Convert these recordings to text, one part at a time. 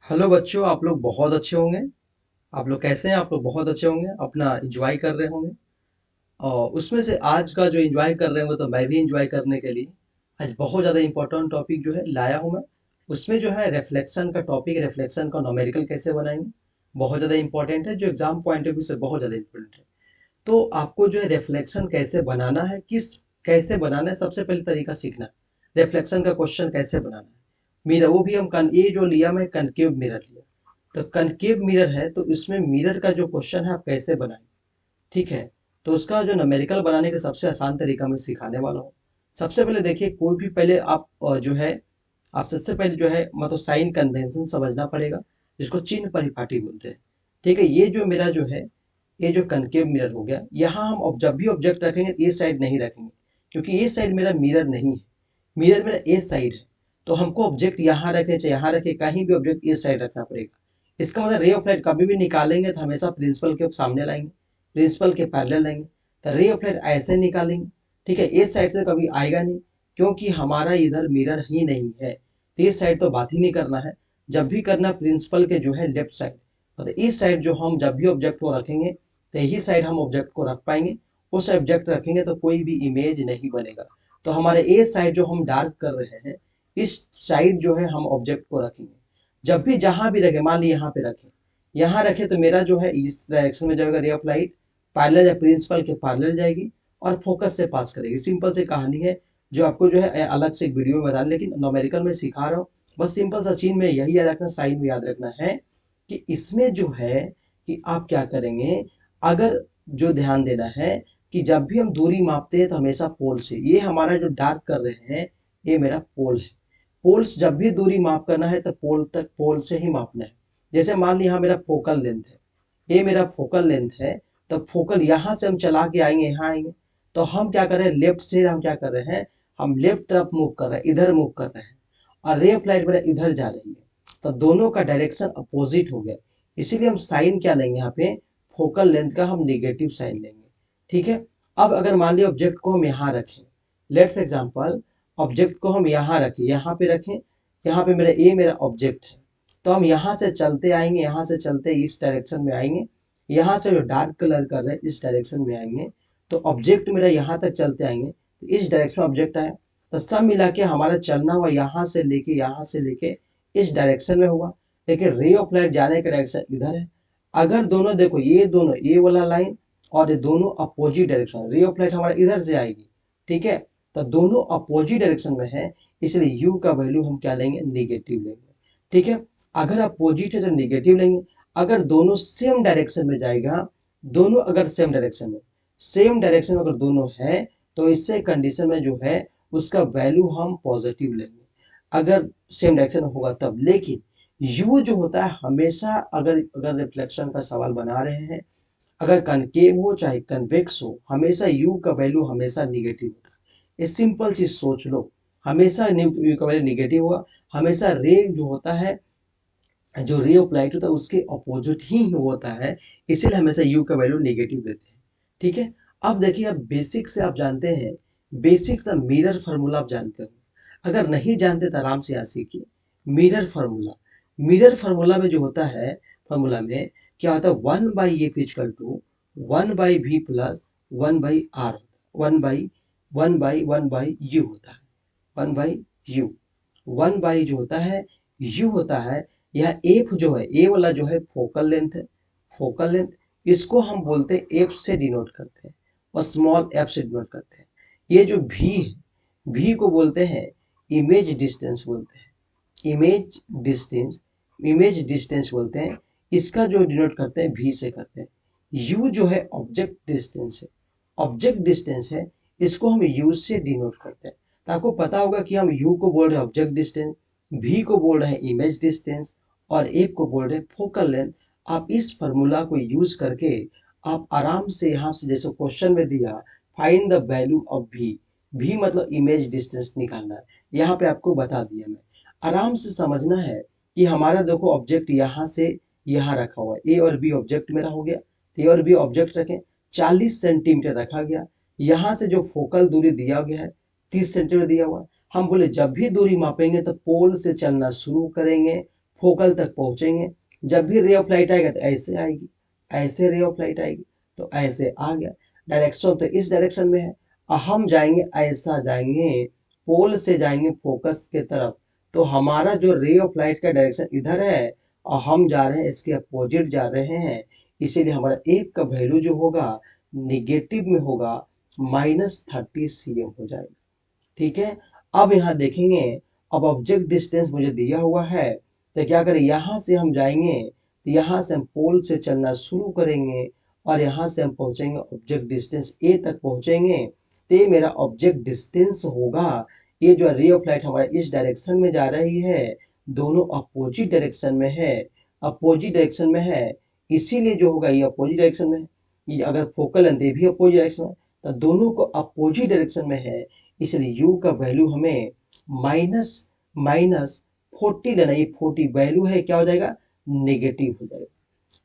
Hello बच्चों, आप लोग बहुत अच्छे होंगे। आप लोग कैसे हैं? आप लोग बहुत अच्छे होंगे, अपना एंजॉय कर रहे होंगे। और उसमें से आज का जो एंजॉय कर रहे होंगे तो मैं भी एंजॉय करने के लिए आज बहुत ज़्यादा इंपॉर्टेंट टॉपिक जो है लाया हूँ मैं। उसमें जो है रिफ्लेक्शन का टॉपिक, रिफ्लेक्शन का न्यूमेरिकल कैसे बनाएंगे, बहुत ज़्यादा इंपॉर्टेंट है, जो एग्जाम पॉइंट ऑफ व्यू से बहुत ज़्यादा इंपॉर्टेंट है। तो आपको जो है रिफ्लेक्शन कैसे बनाना है, कैसे बनाना है, सबसे पहले तरीका सीखना है। रिफ्लेक्शन का क्वेश्चन कैसे बनाना है, मिरर वो भी हम ये जो लिया मैं कनकेव मिरर लिया। तो कनकेव मिरर है तो इसमें मिरर का जो क्वेश्चन है आप कैसे बनाएंगे, ठीक है। तो उसका जो न्यूमेरिकल बनाने का सबसे आसान तरीका मैं सिखाने वाला हूँ। सबसे पहले देखिए, कोई भी पहले आप जो है आप सबसे पहले जो है मतलब साइन कन्वेंशन समझना पड़ेगा, जिसको चिन्ह परिपाटी बोलते हैं। ठीक है, ये जो मेरा जो है, ये जो कनकेव मिरर हो गया, यहाँ हम जब भी ऑब्जेक्ट रखेंगे तो ये साइड नहीं रखेंगे, क्योंकि ये साइड मेरा मिरर नहीं है। मिरर मेरा ए साइड है। तो हमको ऑब्जेक्ट यहाँ रखे चाहे यहाँ रखे, कहीं भी ऑब्जेक्ट ए साइड रखना पड़ेगा। इसका मतलब रे ऑफ लाइट कभी भी निकालेंगे तो हमेशा प्रिंसिपल के सामने लाएंगे, प्रिंसिपल के पैरेलल लाएंगे। तो रे ऑफ लाइट ऐसे निकालेंगे, ठीक है। इस साइड से कभी आएगा नहीं, क्योंकि हमारा इधर मिरर ही नहीं है। तो इस साइड तो बात ही नहीं करना है। जब भी करना प्रिंसिपल के जो है लेफ्ट साइड, मतलब इस साइड जो हम जब भी ऑब्जेक्ट को रखेंगे तो यही साइड हम ऑब्जेक्ट को रख पाएंगे। उस ऑब्जेक्ट रखेंगे तो कोई भी इमेज नहीं बनेगा। तो हमारे ए साइड जो हम डार्क कर रहे हैं, इस साइड जो है हम ऑब्जेक्ट को रखेंगे। जब भी जहां भी रखें, मान ली यहाँ पे रखें, यहाँ रखे तो मेरा जो है इस डायरेक्शन में जाएगा रे ऑफ लाइट, पैरेलल या प्रिंसिपल के पैरेलल जाएगी और फोकस से पास करेगी। सिंपल सी कहानी है, जो आपको जो है अलग से एक वीडियो में बता, लेकिन न्यूमेरिकल में सिखा रहा हूँ। बस सिंपल सा चीज में यही याद रखना, साइन में याद रखना है कि इसमें जो है कि आप क्या करेंगे। अगर जो ध्यान देना है कि जब भी हम दूरी मापते हैं तो हमेशा पोल से, ये हमारा जो डार्क कर रहे हैं ये मेरा पोल है। पोल्स जब भी दूरी माप करना है तो पोल से ही मापना है। जैसे मान लिया यहाँ मेरा फोकल लेंथ है, ये मेरा फोकल लेंथ है। तो फोकल यहाँ से हम चला के आएंगे, यहाँ आएंगे। तो हम क्या कर रहे हैं, लेफ्ट से हम क्या कर रहे हैं, हम लेफ्ट तरफ मूव कर रहे हैं, इधर मूव कर रहे हैं। और रे ऑफ लाइट मेरा इधर जा रही है। तो दोनों का डायरेक्शन अपोजिट हो गया। इसीलिए हम साइन क्या लेंगे यहाँ पे, फोकल लेंथ का हम नेगेटिव साइन लेंगे, ठीक है। अब अगर मान लिया ऑब्जेक्ट को हम यहाँ रखें, लेट्स एग्जांपल, ऑब्जेक्ट को हम यहाँ रखें, यहाँ पे रखें, यहाँ पे मेरा ऑब्जेक्ट है। तो हम यहाँ से चलते आएंगे, यहाँ से चलते इस डायरेक्शन में आएंगे, यहाँ से जो डार्क कलर कर रहे हैं इस डायरेक्शन में आएंगे। तो ऑब्जेक्ट मेरा यहाँ तक चलते आएंगे, तो इस डायरेक्शन में ऑब्जेक्ट आया। तो सब मिला के हमारा चलना हुआ यहाँ से लेके इस डायरेक्शन में हुआ। लेकिन रे ऑफ लाइट जाने का डायरेक्शन इधर है। अगर दोनों देखो, ये दोनों, ये वाला लाइन और ये दोनों opposite direction, ray of light हमारा इधर से आएगी, ठीक है। तो दोनों अपोजिट डायरेक्शन में है, इसलिए यू का वैल्यू हम क्या लेंगे, निगेटिव लेंगे, ठीक है। अगर अपोजिट है तो निगेटिव लेंगे। अगर दोनों सेम डायरेक्शन में जाएगा, दोनों अगर सेम डायरेक्शन में अगर दोनों है, तो इससे कंडीशन में जो है उसका वैल्यू हम पॉजिटिव लेंगे, अगर सेम डायरेक्शन होगा तब। लेकिन यू जो होता है हमेशा, अगर अगर रिफ्लेक्शन का सवाल बना रहे हैं, अगर कनकेव हो चाहे कन्वेक्स हो, हमेशा यू का वैल्यू हमेशा निगेटिव होता है। ये सिंपल चीज सोच लो, हमेशा यू का वैल्यू निगेटिव होगा। हमेशा रे जो होता है, जो रे ऑफ लाइट होता है उसके अपोजिट ही होता है, इसीलिए हमेशा यू का वैल्यू नेगेटिव देते हैं, ठीक है। अब देखिए, अब बेसिक से आप जानते हैं, बेसिक सा मिरर फार्मूला आप जानते हो। अगर नहीं जानते तो आराम से यहाँ सीखिए। मिरर फार्मूला, मिरर फार्मूला में जो होता है, फार्मूला में क्या होता है, 1 by a equal to 1 by v plus 1 by r, 1 by u होता है, 1 बाई यू। 1 बाई जो होता है यू होता है। यह एफ जो है, ए वाला जो है फोकल लेंथ है, फोकल लेंथ, इसको हम बोलते हैं एफ से डिनोट करते हैं और स्मॉल एफ से डिनोट करते हैं। ये जो भी है, भी को बोलते हैं इमेज डिस्टेंस बोलते हैं, इमेज डिस्टेंस बोलते हैं। इसका जो डिनोट करते हैं भी से करते हैं। यू जो है ऑब्जेक्ट डिस्टेंस है, ऑब्जेक्ट डिस्टेंस है, इसको हम यू से डिनोट करते हैं। तो आपको पता होगा कि हम यू को बोल रहे हैं ऑब्जेक्ट डिस्टेंस, भी को बोल रहे हैं इमेज डिस्टेंस और एफ को बोल रहे हैं फोकल लेंथ। आप इस फॉर्मूला को यूज करके आप आराम से यहाँ से, जैसे क्वेश्चन में दिया, फाइंड द वैल्यू ऑफ भी मतलब इमेज डिस्टेंस निकालना है, यहाँ पे आपको बता दिया मैं। आराम से समझना है कि हमारा देखो ऑब्जेक्ट यहाँ से यहाँ रखा हुआ है, ए और बी ऑब्जेक्ट मेरा हो गया। तो ए और बी ऑब्जेक्ट रखें, 40 सेंटीमीटर रखा गया। यहाँ से जो फोकल दूरी दिया गया है 30 सेंटीमीटर दिया हुआ है। हम बोले जब भी दूरी मापेंगे तो पोल से चलना शुरू करेंगे, फोकल तक पहुंचेंगे। जब भी रे ऑफ लाइट आएगा तो ऐसे आएगी, ऐसे रे ऑफ लाइट आएगी तो ऐसे आ गया। डायरेक्शन तो इस डायरेक्शन में है और हम जाएंगे ऐसा, जाएंगे पोल से जाएंगे फोकस के तरफ, तो हमारा जो रे ऑफ लाइट का डायरेक्शन इधर है और हम जा रहे हैं इसके अपोजिट जा रहे हैं, इसीलिए हमारा एक का वैल्यू जो होगा निगेटिव में होगा, -30 cm हो जाएगा। ठीक है, अब यहाँ देखेंगे, अब ऑब्जेक्ट डिस्टेंस मुझे दिया हुआ है, तो क्या करें, यहाँ से हम जाएंगे तो यहाँ से हम पोल से चलना शुरू करेंगे और यहाँ से हम पहुँचेंगे ऑब्जेक्ट डिस्टेंस ए तक पहुँचेंगे, तो ये मेरा ऑब्जेक्ट डिस्टेंस होगा। ये जो रे ऑफ लाइट हमारा इस डायरेक्शन में जा रही है, दोनों अपोजिट डायरेक्शन में है, अपोजिट डायरेक्शन में है, इसीलिए जो होगा ये अपोजिट डायरेक्शन में है। ये अगर फोकल लेंथ ये भी अपोजिट डायरेक्शन में, तो दोनों को अपोजिट डायरेक्शन में है, इसलिए u का वैल्यू हमें माइनस माइनस 40 लेना, ये 40 वैल्यू है क्या हो जाएगा, नेगेटिव हो जाएगा।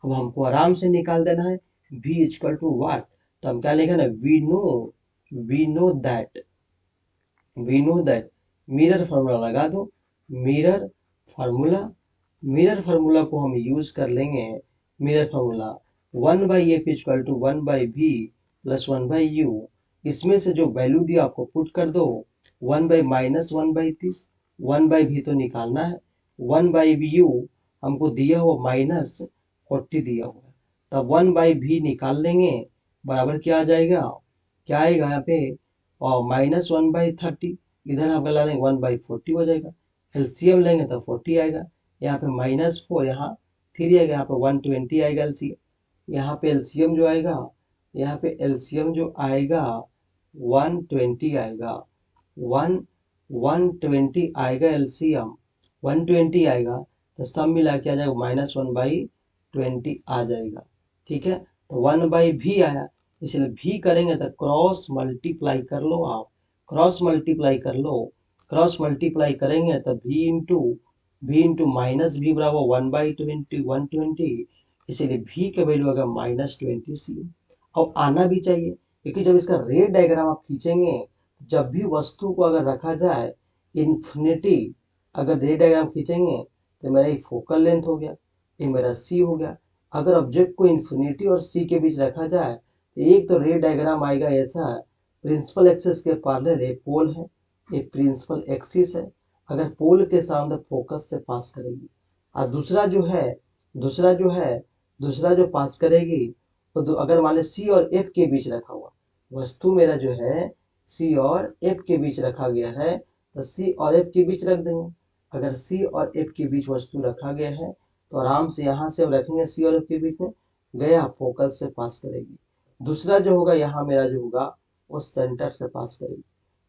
अब हमको आराम से निकाल देना है v इक्वल टू वाट, तो हम क्या लिखेंगे ना, we know that mirror formula लगा दो, मिरर फार्मूला, मिरर फार्मूला को हम यूज कर लेंगे, mirror formula 1/f equal to 1/v plus 1/u, इसमें से जो वैल्यू दिया आपको पुट कर दो, 1/-1/30, 1/v तो निकालना है, 1/vu हमको दिया हुआ -40 दिया हुआ है, तब 1/v निकाल लेंगे, बराबर क्या आ जाएगा, क्या आएगा यहाँ पे, और -1/30, इधर हम ला लेंगे 1/40 हो जाएगा, एलसीएम लेंगे तो 40 आएगा, यहाँ पे -4, यहाँ 3 आएगा, यहाँ पे 120 आएगा एलसीएम, यहाँ पे एलसीएम जो आएगा, यहाँ पे एलसीएम जो आएगा 120 आएगा, 120 आएगा एलसीएम, 120 आएगा, तो सब मिला के आ जाएगा -1/20 आ जाएगा। ठीक है, तो 1/v आया, इसलिए v करेंगे तो क्रॉस मल्टीप्लाई कर लो, आप क्रॉस मल्टीप्लाई कर लो, क्रॉस मल्टीप्लाई करेंगे तो v इंटू माइनस v बराबर 1/20, 120, इसीलिए v का वैल्यू आएगा -20 cm। और आना भी चाहिए, क्योंकि जब इसका रे डायग्राम आप खींचेंगे, जब भी वस्तु को अगर रखा जाए इन्फिनिटी, अगर रे डायग्राम खींचेंगे तो मेरा ये फोकल लेंथ हो गया, ये मेरा सी हो गया। अगर ऑब्जेक्ट को इन्फिनिटी और सी के बीच रखा जाए तो एक तो रे डायग्राम आएगा ऐसा, प्रिंसिपल एक्सिस के पैरेलल ये पोल है, ये प्रिंसिपल एक्सिस है, अगर पोल के सामने फोकस से पास करेगी, और दूसरा जो पास करेगी, तो अगर मान ली सी और एफ के बीच रखा हुआ वस्तु, मेरा जो है सी और एफ के बीच रखा गया है, तो सी और एफ के बीच रख देंगे। अगर सी और एफ के बीच वस्तु रखा गया है तो आराम से यहाँ से हम रखेंगे सी और एफ के बीच में, गया फोकस से पास करेगी। दूसरा जो होगा यहाँ मेरा जो होगा वो सेंटर से पास करेगी,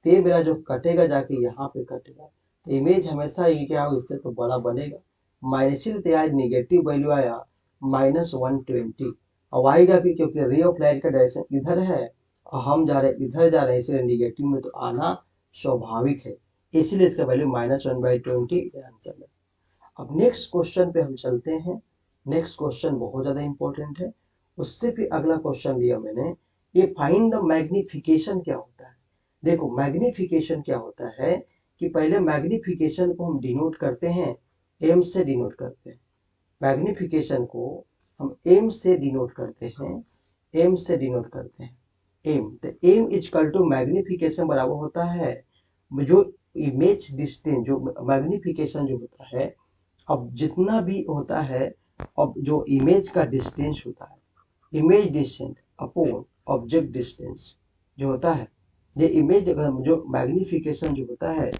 तो ये मेरा जो कटेगा जाके यहाँ पे कटेगा, तो इमेज हमेशा ये क्या होगा, इससे तो बड़ा बनेगा, माइनस निगेटिव वैल्यू आया -120, अब आएगा भी क्योंकि रे ऑफ लाइट का डायरेक्शन इधर है और हम जा रहे हैं इधर जा रहे हैं, इसलिए निगेटिव में तो आना स्वाभाविक है, इसलिए इसका वैल्यू -1/20 आंसर है। अब नेक्स्ट क्वेश्चन पे हम चलते हैं। नेक्स्ट क्वेश्चन बहुत ज्यादा इंपॉर्टेंट है, उससे भी अगला क्वेश्चन लिया मैंने, ये फाइंड द मैग्निफिकेशन क्या होता है। देखो मैग्निफिकेशन क्या होता है कि पहले मैग्निफिकेशन को हम डिनोट करते हैं, एम से डिनोट करते हैं, मैग्निफिकेशन को हम एम से डिनोट करते हैं, एम से डिनोट करते हैं, एम, तो एम इक्वल टू मैग्निफिकेशन बराबर होता है जो इमेज डिस्टेंस, जो मैग्निफिकेशन जो होता है, अब जितना भी होता है, अब जो इमेज का डिस्टेंस होता है, image distance upon object distance जो होता है, ये इमेज जो मैग्निफिकेशन जो होता है,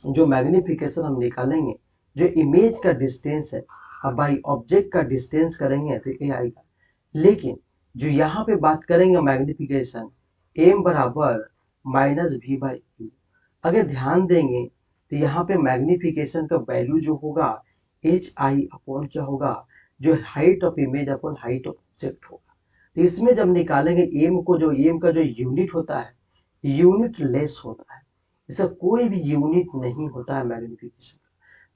जो मैग्निफिकेशन हम निकालेंगे, जो इमेज का डिस्टेंस है, अब बाई ऑब्जेक्ट का डिस्टेंस करेंगे तो ये आएगा, लेकिन जो यहाँ पे बात करेंगे मैग्निफिकेशन, एम बराबर -v/u, अगर ध्यान देंगे तो यहाँ पे मैग्निफिकेशन का वैल्यू जो होगा hi अपॉन क्या होगा, जो height of image upon height of object होगा, तो इसमें जब निकालेंगे एम को, जो एम का जो यूनिट होता है, यूनिट लेस होता है, इसका कोई भी यूनिट नहीं होता है मैग्निफिकेशन,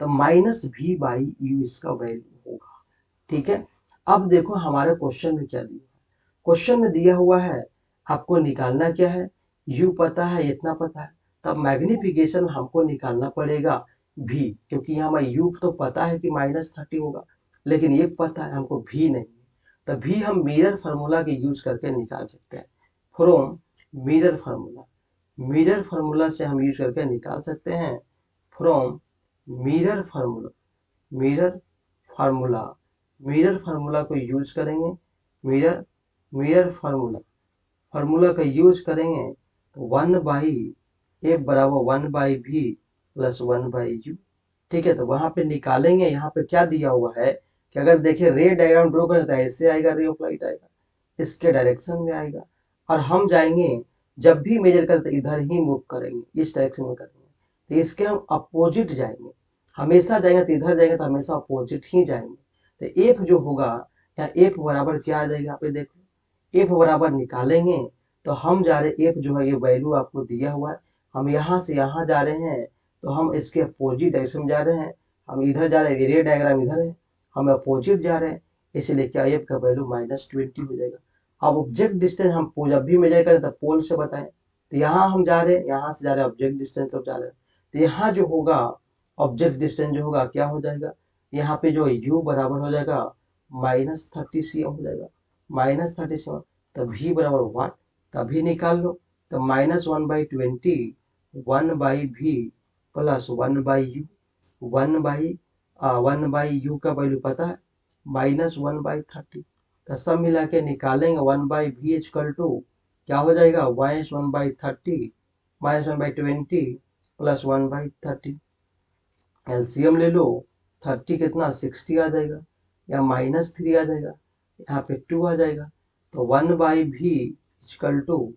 तो -v/u इसका वैल्यू होगा। ठीक है, अब देखो हमारे क्वेश्चन में क्या दिया है, क्वेश्चन में दिया हुआ है आपको निकालना क्या है, u पता है, इतना पता है, तब मैग्निफिकेशन हमको निकालना पड़ेगा भी, क्योंकि यहाँ हमें u तो पता है कि -30 होगा, लेकिन ये पता है हमको भी नहीं, तो भी हम मिरर फार्मूला के यूज करके निकाल सकते हैं। From mirror formula, mirror formula से हम यूज करके निकाल सकते हैं। From mirror formula, mirror formula, mirror formula को यूज करेंगे, मिरर मिरर फार्मूला, फार्मूला का यूज करेंगे तो 1/f बराबर 1/v प्लस 1/u। ठीक है, तो वहां पे निकालेंगे। यहाँ पे क्या दिया हुआ है कि अगर देखें रे डायग्राम ड्रॉ करें तो ऐसे आएगा, रे ऑफ लाइट आएगा, इसके डायरेक्शन में आएगा, और हम जाएंगे जब भी मेजर करें तो इधर ही मूव करेंगे, इस डायरेक्शन में करेंगे, तो इसके हम अपोजिट जाएंगे, हमेशा जाएंगे तो इधर जाएंगे तो हमेशा अपोजिट ही जाएंगे। तो एफ जो होगा या एफ बराबर क्या आ जाएगा, यहाँ पे देखो एफ बराबर निकालेंगे तो हम जा रहे एफ जो है ये वैल्यू आपको दिया हुआ है, हम यहाँ से यहाँ जा रहे हैं तो हम इसके अपोजिट डायरेक्शन में जा रहे हैं, हम इधर जा रहे हैं, रे डायग्राम इधर है, हम अपोजिट जा रहे हैं, इसलिए क्या एफ का वैल्यू -20 हो जाएगा। अब ऑब्जेक्ट डिस्टेंस हम जब भी मेजर करें तो पोल से बताएं, तो यहाँ हम जा रहे हैं, यहाँ से जा रहे हैं ऑब्जेक्ट डिस्टेंस तक जा रहे हैं, तो यहाँ जो होगा ऑब्जेक्ट डिस्टेंस जो होगा क्या हो जाएगा, यहाँ पे जो u बराबर हो जाएगा -30 cm हो जाएगा, -30 cm, तो v बराबर वाट, तभी निकाल लो, तो -1/20 1/v प्लस 1/u, 1/u का वैल्यू पता है -1/30, तो सब मिला के निकालेंगे 1/v इक्वल टू क्या हो जाएगा -1/30 -1/20 प्लस 1/30, एलसीएम ले लो, 30 कितना 60 आ जाएगा, या -3 आ जाएगा, यहाँ पे 2 आ जाएगा, तो 1/v इक्वल टू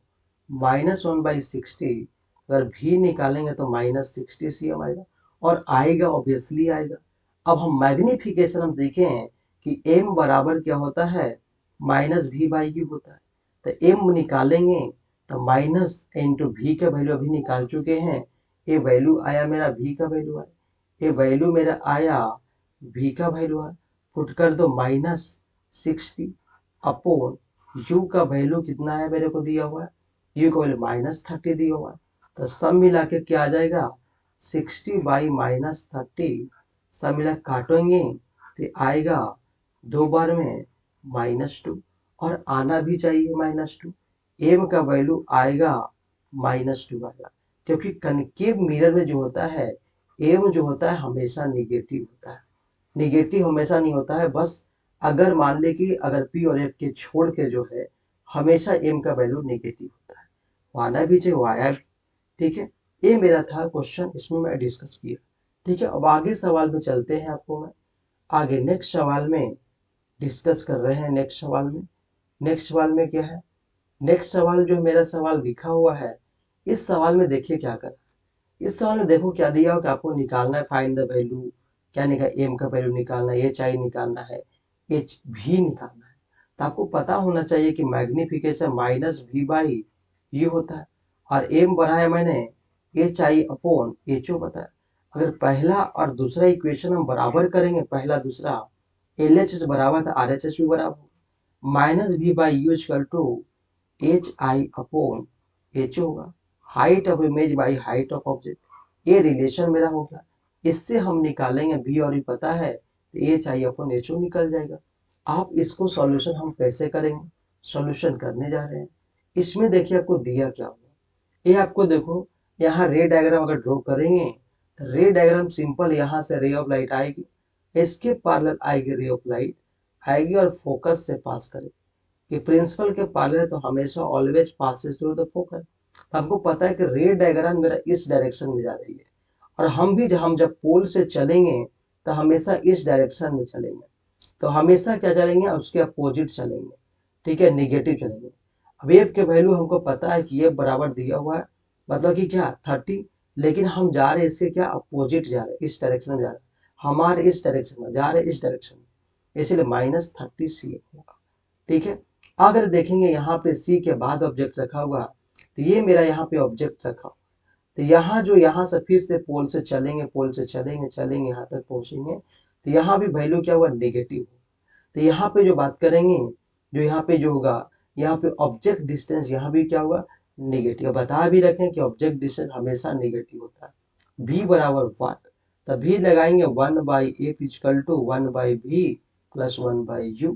-1/60, अगर v निकालेंगे तो -60 cm आएगा, और आएगा ऑब्वियसली आएगा। अब हम मैग्निफिकेशन हम देखें कि m बराबर क्या होता है -v/u होता है, तो m निकालेंगे तो माइनस इंटू v का वैल्यू अभी निकाल चुके हैं, ये वैल्यू आया मेरा v का वैल्यू आया, ये वैल्यू मेरा आया v का वैल्यू है, पुट कर दो -60 अपॉन u का वैल्यू कितना है मेरे को दिया हुआ है, u का वैल्यू -30 दिया हुआ है, तो सब मिला के क्या आ जाएगा 60/-30, सब मिला काटेंगे तो आएगा 2 बार में -2, और आना भी चाहिए -2, m का वैल्यू आएगा -2 आएगा, क्योंकि कनकेव मिरर में जो होता है एम जो होता है हमेशा निगेटिव होता है, निगेटिव हमेशा नहीं होता है, बस अगर मान ले कि अगर पी और एफ के छोड़ के जो है हमेशा एम का वैल्यू नेगेटिव होता है, वो आना भी चाहिए, वो आया भी। ठीक है, ये मेरा था क्वेश्चन, इसमें मैं डिस्कस किया। ठीक है, अब आगे सवाल में चलते हैं, आपको मैं आगे नेक्स्ट सवाल में डिस्कस कर रहे हैं। नेक्स्ट सवाल में, नेक्स्ट सवाल में क्या है, नेक्स्ट सवाल जो मेरा सवाल लिखा हुआ है, इस सवाल में देखिए क्या कर, इस सवाल में देखो क्या दिया हो कि आपको निकालना है फाइंड द वैल्यू, क्या निकाल एम का वैल्यू निकालना है, एच आई निकालना है, एच भी निकालना है, तो आपको पता होना चाहिए कि मैग्निफिकेशन -v/u होता है, और एम बढ़ाया मैंने एच आई अपॉन एच ओ बताया। अगर पहला और दूसरा इक्वेशन हम बराबर करेंगे, पहला दूसरा एल एच एस बराबर था आर एच एस भी बराबर, -v/u equal to H I upon H होगा, height of image by height of object, ये रिलेशन मेरा हो गया, इससे हम निकालेंगे v और e पता है तो एच आई अपॉन एच ओ निकल जाएगा। आप इसको सॉल्यूशन हम कैसे करेंगे, सॉल्यूशन करने जा रहे हैं। इसमें देखिए आपको दिया क्या हुआ, ये आपको देखो यहाँ रे डायग्राम अगर ड्रॉ करेंगे तो रे डायग्राम सिंपल, यहाँ से रे ऑफ लाइट आएगी, इसके पैरेलल आएगी रे ऑफ लाइट आएगी और फोकस से पास करेगी, कि प्रिंसिपल के पैरेलल तो हमेशा always passes through the focus. हमको पता है कि रे डायग्राम मेरा इस डायरेक्शन में जा रही है, और हम जब पोल से चलेंगे तो हमेशा इस डायरेक्शन में चलेंगे, तो हमेशा क्या चलेंगे उसके अपोजिट चलेंगे। ठीक है, निगेटिव चलेंगे। अब एफ के वैल्यू हमको पता है कि ये बराबर दिया हुआ है, मतलब कि क्या 30, लेकिन हम जा रहे हैं इससे क्या अपोजिट जा रहे हैं, इस डायरेक्शन में जा रहे हैं, हमारे इस डायरेक्शन में जा रहे हैं, इस डायरेक्शन में, इसलिए -30 सी होगा। ठीक है, अगर देखेंगे यहाँ पे सी के बाद ऑब्जेक्ट रखा हुआ, तो ये मेरा यहाँ पे ऑब्जेक्ट रखा, तो यहाँ जो यहाँ से फिर से पोल से चलेंगे, पोल से चलेंगे चलेंगे यहाँ तक पहुंचेंगे, तो यहाँ भी वैल्यू क्या हुआ नेगेटिव। तो यहाँ पे जो बात करेंगे, जो यहाँ पे जो होगा, यहाँ पे ऑब्जेक्ट डिस्टेंस यहाँ भी क्या हुआ नेगेटिव, बता भी रखें कि ऑब्जेक्ट डिस्टेंस हमेशा नेगेटिव होता है, v बराबर वाट, तो भी लगाएंगे 1/f equal to 1/v plus 1/u।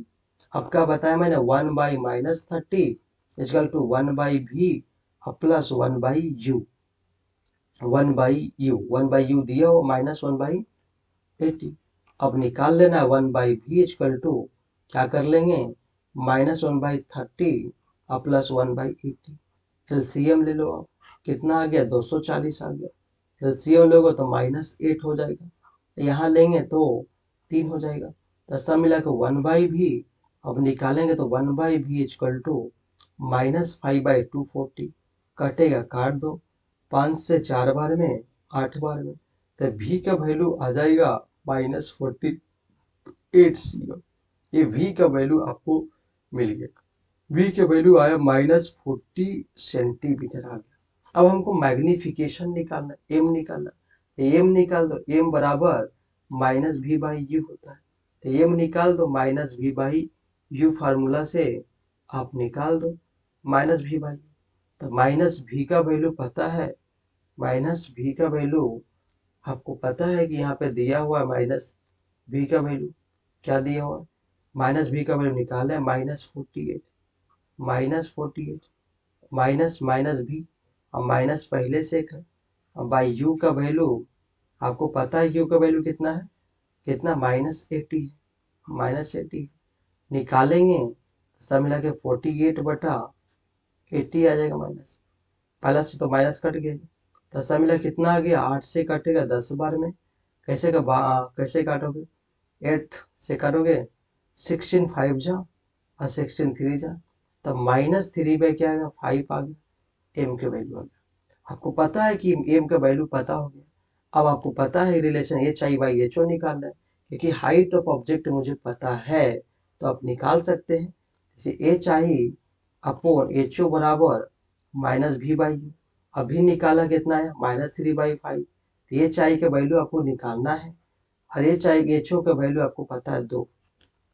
अब क्या बताया मैंने, 1/-30 equal to 1/v plus 1/u। 1/u दिया हो -1/80। अब निकाल लेना है 1/v इक्वल टू, क्या कर लेंगे, -1/30 प्लस 1/80। एलसीएम ले लो, आप कितना आ गया, 240 आ गया। एलसीएम लोगे तो -8 हो जाएगा, यहाँ लेंगे तो 3 हो जाएगा। तो सब मिला के 1/v, अब निकालेंगे तो 1/v इक्वल टू -5/240, कटेगा, काट दो, 5 से 4 बार में 8 बार में, तो v का वैल्यू आ जाएगा -48 सीएम। ये v का वैल्यू आपको मिल गया। v का वैल्यू आया -40 सेंटीमीटर आ गया। अब हमको मैग्निफिकेशन निकालना, m निकालना, m निकाल दो, m बराबर -v/u होता है। तो m निकाल दो, -v/u फार्मूला से आप निकाल दो -v/u। तो -v का वैल्यू पता है, -v का वैल्यू आपको पता है कि यहाँ पे दिया हुआ है -v का वैल्यू, क्या दिया हुआ है, -v का वैल्यू निकाले -48, -48 माइनस माइनस भी, अब माइनस पहले से एक है। अब बाई यू का वैल्यू आपको पता है, यू का वैल्यू कितना है, कितना, -80 है, -80 निकालेंगे सब मिला के 48/80 आ जाएगा माइनस, पहला से तो माइनस कट गया। तो सब मिला कितना आ गया, 8 से कटेगा 10 बार में, कैसे काटोगे, 8 से काटोगे, 16 5 जा और 16 3 जा, तब -3 क्या आएगा, 5 आ गया, एम के वैल्यू आ गया। आपको पता है कि एम का वैल्यू पता हो गया। अब आपको पता है रिलेशन HI/HO निकालना है, क्योंकि हाइट ऑफ ऑब्जेक्ट मुझे पता है, तो आप निकाल सकते हैं। जैसे HI/HO बराबर -v/u, अभी निकाला कितना है, -3/5। HI का वैल्यू आपको निकालना है, और HO का वैल्यू आपको पता है 2।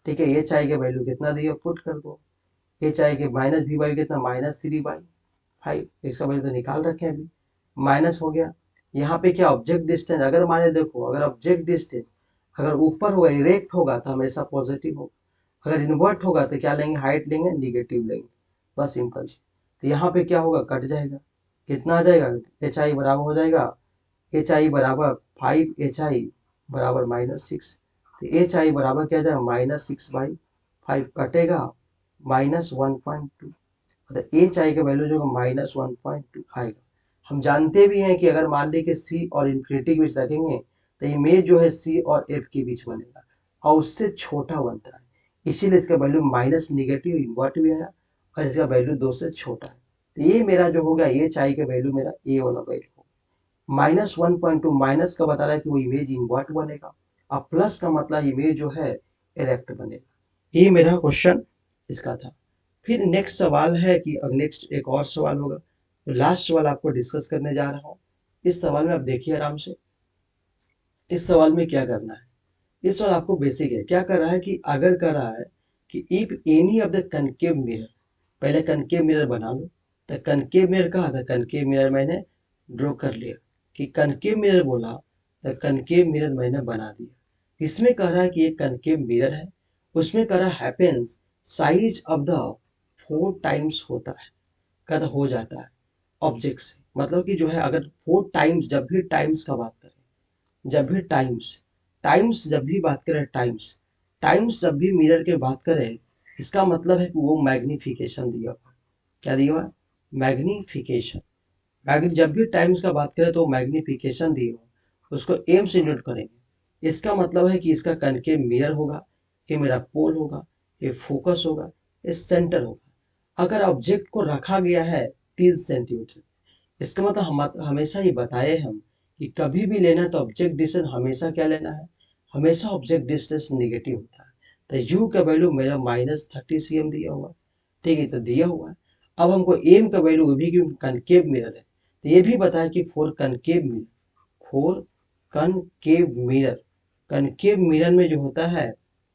ठीक है, HI का वैल्यू कितना दिया, पुट कर दो, HI के -v/u कितना, -3/5, इसका वैल्यू तो निकाल रखे हैं अभी, माइनस हो गया। यहाँ पे क्या ऑब्जेक्ट डिस्टेंस, अगर माने देखो, अगर ऑब्जेक्ट डिस्टेंस अगर ऊपर होगा, इरेक्ट होगा तो हमेशा पॉजिटिव होगा, अगर इन्वर्ट होगा तो क्या लेंगे, हाइट लेंगे, निगेटिव लेंगे, बस सिंपल। तो यहाँ पे क्या होगा, कट जाएगा, कितना आ जाएगा, HI बराबर हो जाएगा, HI बराबर 5, HI बराबर -6, तो HI बराबर क्या जाएगा, -6/5, कटेगा -1.2, तो HI का वैल्यू जो -1.2 आएगा। हम जानते भी हैं कि अगर मान ली कि C और इन्फिनिटी के बीच रखेंगे तो इमेज जो है C और F के बीच बनेगा, और उससे छोटा बनता है, इसीलिए इसका वैल्यू माइनस निगेटिव इन्वर्ट भी आया, और इसका वैल्यू 2 से छोटा है। तो ये मेरा जो हो गया, HI का वैल्यू मेरा ए वाला वैल्यू -1.2, माइनस का बता रहा है कि वो इमेज इन्वर्ट बनेगा, और प्लस का मतलब इमेज जो है इरेक्ट बनेगा। ये मेरा क्वेश्चन इसका था। फिर नेक्स्ट सवाल है कि नेक्स्ट एक और सवाल होगा, तो लास्ट सवाल आपको डिस्कस करने जा रहा हूँ। इस सवाल में आप देखिए आराम से, इस सवाल में क्या करना है, इस सवाल आपको बेसिक है, क्या कर रहा है कि अगर कर रहा है कि if any of the concave mirror, पहले कनकेव मिरर बना लो, तो कनकेव मिरर कहा था, कनकेव मिरर मैंने ड्रॉ कर लिया, कि कनकेव मिरर बोला तो कनकेव मिरर मैंने बना दिया। इसमें कह रहा है कि एक कनकेव मिरर है, उसमें कह रहा happens size of the 4 times होता है, कहता हो जाता है ऑब्जेक्ट से, मतलब कि जो है अगर 4 टाइम्स, जब भी टाइम्स का बात करें, जब भी टाइम्स, टाइम्स जब भी बात करें, टाइम्स टाइम्स जब भी मिरर की बात करें, इसका मतलब है कि वो मैग्निफिकेशन दिया हुआ, क्या दिया हुआ, मैग्निफिकेशन। जब भी टाइम्स का बात करें तो मैग्निफिकेशन दिया हुआ, उसको एम से नोट करेंगे, इसका मतलब है कि इसका कनकेव मिरर होगा, ये मेरा पोल होगा, ये फोकस होगा, ये सेंटर होगा। अगर ऑब्जेक्ट को रखा गया है 3 सेंटीमीटर, इसका मतलब हम हमेशा ही बताए हम कि कभी भी लेना है तो ऑब्जेक्ट डिस्टेंस हमेशा क्या लेना है, हमेशा ऑब्जेक्ट डिस्टेंस नेगेटिव होता है। तो यू का वैल्यू मेरा -30 cm दिया हुआ है, ठीक है, तो दिया हुआ है। अब हमको एम का वैल्यू भी कनकेव मिरर है, तो ये भी बताया कि for concave mirror, four concave mirror, concave mirror में जो होता है,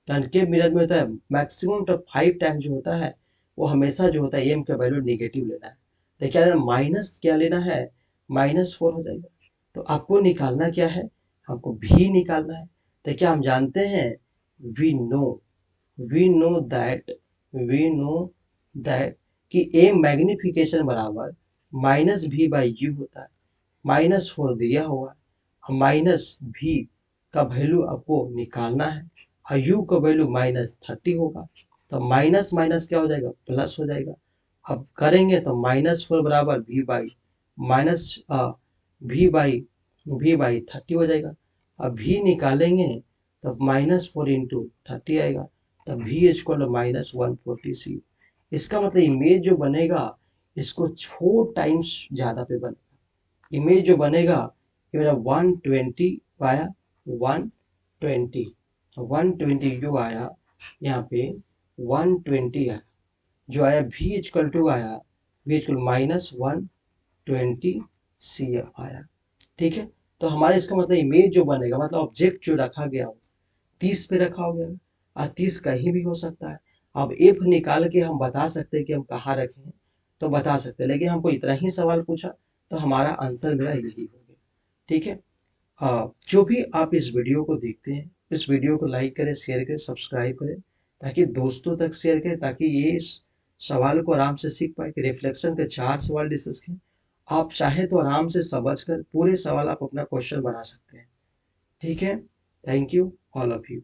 कनकेव मिरर में होता है मैक्सिमम तो 5 टाइम जो होता है, वो हमेशा जो होता है एम का वैल्यू नेगेटिव लेना है। तो क्या लेना, माइनस क्या लेना है, -4 हो जाएगा। तो आपको निकालना क्या है, हमको भी निकालना है। तो क्या हम जानते हैं, we know we know that we know that कि ए मैग्निफिकेशन बराबर माइनस भी बाई यू होता है। -4 दिया हुआ है, माइनस भी का वैल्यू आपको निकालना है और यू का वैल्यू -30 होगा। तो माइनस माइनस क्या हो जाएगा, प्लस हो जाएगा। अब करेंगे तो -4 बराबर भी बाई माइनस भी बाई 30 हो जाएगा। अब भी निकालेंगे तब -4 इंटू 30 आएगा, तब भी इक्वल -140 इसका मतलब इमेज जो बनेगा इसको 4 टाइम्स ज़्यादा पे बनेगा। इमेज जो बनेगा ये मेरा 120 आया, 120 120 जो आया यहाँ पे 120 आया, जो आया भी इक्वल टू आया भी इक्वल -120 आया। ठीक है, तो हमारे इसका मतलब इमेज जो बनेगा, मतलब ऑब्जेक्ट जो रखा गया हो 30 पे रखा हो गया और 30 कहीं भी हो सकता है। अब एफ निकाल के हम बता सकते हैं कि हम कहाँ रखे हैं, तो बता सकते हैं, लेकिन हमको इतना ही सवाल पूछा तो हमारा आंसर मेरा यही हो गया। ठीक है, जो भी आप इस वीडियो को देखते हैं, इस वीडियो को लाइक करें, शेयर करें, सब्सक्राइब करें, ताकि दोस्तों तक शेयर करें, ताकि ये इस सवाल को आराम से सीख पाए कि रिफ्लेक्शन के 4 सवाल डिस्कस करें। आप चाहे तो आराम से समझकर पूरे सवाल आप अपना क्वेश्चन बना सकते हैं। ठीक है, thank you all of you.